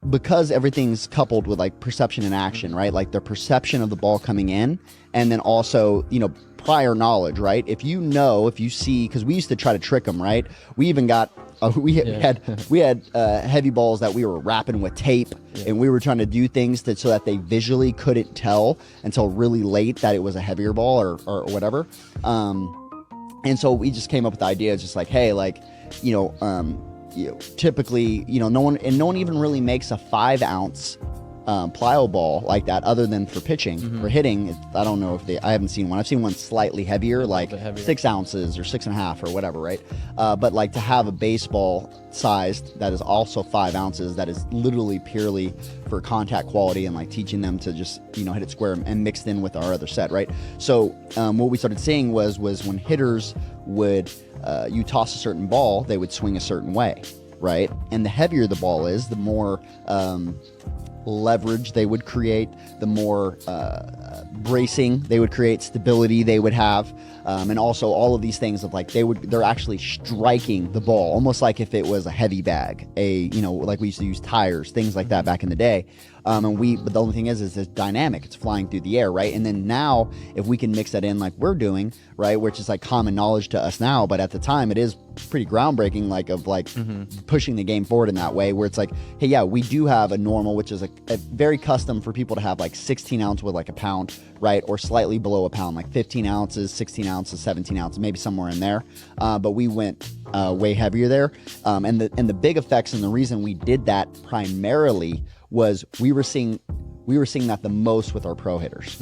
because everything's coupled with like perception and action, right? Like the perception of the ball coming in, and then also, you know, prior knowledge, right? If you see, because we used to try to trick them, right? We even got we had heavy balls that we were wrapping with tape, and we were trying to do things so that they visually couldn't tell until really late that it was a heavier ball or whatever. And so we just came up with the idea, just like, hey, like, typically, no one even really makes a 5-ounce plyo ball like that, other than for pitching. For hitting, I don't know if I haven't seen one. I've seen one slightly heavier, like 6 ounces or 6.5 or whatever, right? But like to have a baseball sized that is also 5 ounces, that is literally purely for contact quality and like teaching them to just hit it square and mixed in with our other set, right? So what we started seeing was when hitters would you toss a certain ball, they would swing a certain way, right? And the heavier the ball is, the more leverage they would create, the more bracing they would create, stability they would have, and also all of these things of like they're actually striking the ball almost like if it was a heavy bag, like we used to use tires, things like that back in the day. But the only thing is it's dynamic, it's flying through the air, right? And then now if we can mix that in like we're doing, right, which is like common knowledge to us now, but at the time it is pretty groundbreaking, like of like pushing the game forward in that way, where it's like, hey, yeah, we do have a normal, which is a very custom for people to have like 16 ounce with like a pound, right, or slightly below a pound, like 15 ounces, 16 ounces, 17 ounces, maybe somewhere in there. But we went way heavier there, and the big effects, and the reason we did that primarily was we were seeing that the most with our pro hitters.